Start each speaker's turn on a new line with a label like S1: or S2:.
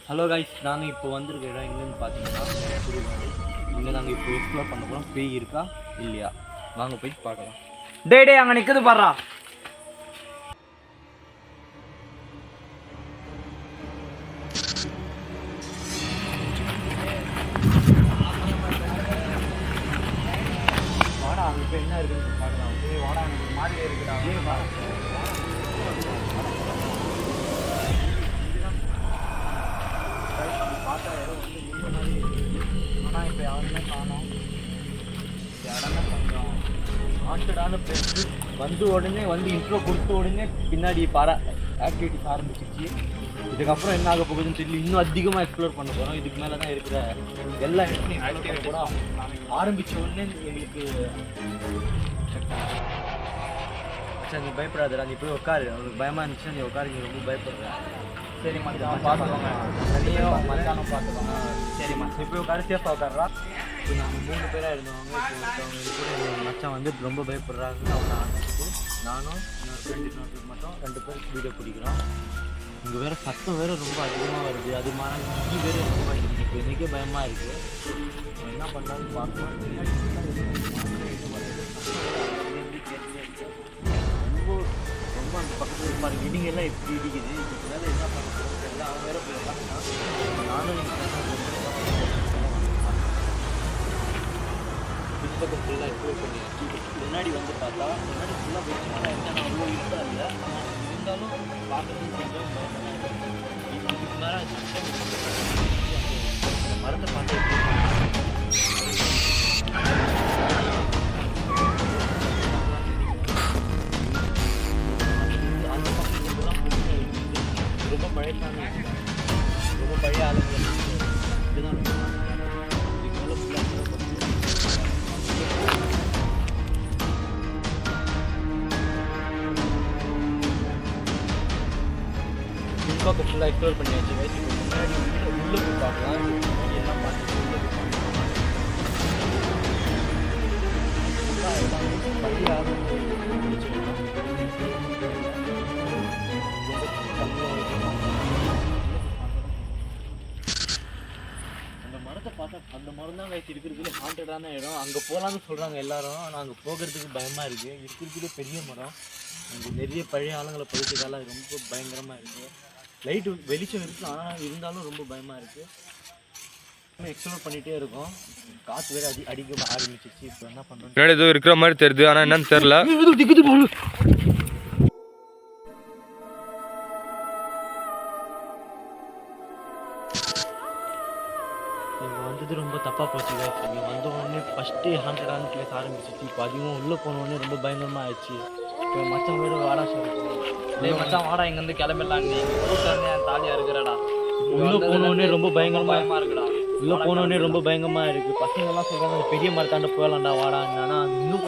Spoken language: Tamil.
S1: ஹலோ கைஸ், நாங்கள் இப்போ வந்திருக்க இடம் எங்கேன்னு பார்த்தீங்கன்னா சுடுகாடு. இங்கே நாங்கள் இப்போ எக்ஸ்ப்ளோர் பண்ண போகிறோம். பேய் இருக்கா இல்லையா வாங்க போய் பார்க்கலாம்.
S2: டே அங்கே நிற்குது பாடுறா.
S1: வாடா, அங்கே இப்போ என்ன இருக்குன்னு பார்க்கலாம்.
S2: வாடா, எனக்கு மாதிரி இருக்குடா. பார்த்தா ஏதோ வந்து முன்ன மாதிரி இருக்கு. ஆனால் இப்போ யாருமே காணோம். இடமே கொஞ்சம்
S1: ஹாண்டடான பிளேஸ். வந்து உடனே வந்து இன்ட்ரோ கொடுத்த உடனே பின்னாடி ஆக்டிவிட்டிஸ் ஆரம்பிச்சிச்சு. இதுக்கப்புறம் என்ன ஆக போகுதுன்னு தெரியல. இன்னும் அதிகமாக எக்ஸ்ப்ளோர் பண்ண போகிறோம். இதுக்கு மேலே தான் இருக்கிற எல்லா இடத்துலையும் ஆக்டிவிட்டி கூட ஆரம்பித்த உடனே எங்களுக்கு சரி, நீ பயப்படாதடா, நீ போய் உட்காரு. அவனுக்கு பயமாக இருந்துச்சுன்னா நீ உட்காரு, நீ ரொம்ப பயப்படுற.
S2: சரி மச்சான் பார்த்துக்கோங்க. தனியாக மச்சானும் பார்த்துக்கோங்க.
S1: சரிம்மா, நீ போய் உட்காரு, சேஃபாக உட்காருறா. இப்போ நாங்கள் 3 பேராக இருந்தவங்க. இப்போ ஒருத்தவங்க கூட எங்கள் மச்சான் வந்து ரொம்ப பயப்படுறாங்கன்னு அவங்க ஆரம்பிச்சு நானும் இன்னொரு ஃப்ரெண்டு மட்டும் 2 பேர் வீடியோ பிடிக்கிறோம். இங்கே வேறு சத்தம் வேறு ரொம்ப அதிகமாக வருது. அது மாதிரி இங்கே வேறு ரொம்ப அடிக்குது. இப்போ எனக்கே பயமாக இருக்குது. என்ன பண்ணலான்னு பார்க்கணும். ரொம்ப அந்த பக்கத்தில் பாருங்க, இடிங்க எல்லாம் எப்படி இடிக்குது. இதுக்கு மேலே என்ன பண்ண போகிறது தெரியல. அவன் வேறு போய் பார்க்கலாம். நானும் பின்பக்கம் ஃபுல்லாக எக்ஸ்ப்ளோர் பண்ணியாச்சு. முன்னாடி வந்து பார்த்தா முன்னாடி ஃபுல்லாக போயிடுச்சுனால என்ன அவ்வளோ இருட்டாக இல்லை. இருந்தாலும் பார்க்குறது கொஞ்சம் இதுக்கு மேலே மரத்தை பார்த்து அந்த பக்கத்துலாம் ரொம்ப பழையசாமி, ரொம்ப பழைய ஆளுங்க. இதுதான் இதுக்கு மேலே ஃபுல்லாக பின்பக்கம் ஃபுல்லாக எக்ஸ்ப்ளோர் பண்ணியாச்சு. இப்போ முன்னாடி உள்ளே போய் பார்க்கலாம். முன்னாடி எல்லாம் பார்த்துட்டு உள்ளே போய் பார்க்கலாம். பழைய ஆளுங்க பிடிச்சிருக்கோம். அந்த மரத்தை பார்த்தா அந்த மரம் தான் வச்சு இருக்கிறதுல ஹாண்டடான இடம். அங்கே போகலான்னு சொல்கிறாங்க எல்லாரும். ஆனால் அங்கே போகிறதுக்கு பயமாக இருக்குது. இருக்கிறதுலே பெரிய மரம். அங்கே நிறைய பழைய ஆளுங்களை படுத்துக்கால ரொம்ப பயங்கரமாக இருக்குது. லைட்டு வெளிச்சம் இருக்குது, ஆனால் இருந்தாலும் ரொம்ப பயமாக இருக்குது. எக்ஸ்ப்ளோர் பண்ணிகிட்டே இருக்கோம். காற்று வேறு அடிக்க ஆரம்பிச்சிச்சு. இப்போ என்ன பண்ணுறோம்,
S3: முன்னாடி ஏதோ இருக்கிற மாதிரி தெரியுது, ஆனால் என்னன்னு தெரில.
S1: இங்கே வந்தது ரொம்ப தப்பாக போச்சுங்க. இங்கே வந்த உடனே ஃபஸ்ட்டு ஹாண்டடான பிளேஸ் ஆரம்பிச்சிச்சு. இப்போ அதிகம் உள்ளே போன உடனே ரொம்ப பயங்கரமாக ஆயிடுச்சு. இப்போ மச்சான் வேறு வாடா சொல்லி
S2: மச்சான் வாடா, இங்கேருந்து கிளம்பிடலாம். நீ கூட்டாருன்னு என் தாலியாக இருக்கிறடா.
S1: உள்ளே போன உடனே ரொம்ப பயங்கரமாக
S2: இருக்குடா.
S1: உள்ளே போன உடனே ரொம்ப பயங்கரமாக இருக்குது. பசங்கள்லாம் சொல்கிறாங்க அந்த பெரிய மரத்தாண்ட போகலாம்டா வாடா. ஆனால் இன்னும்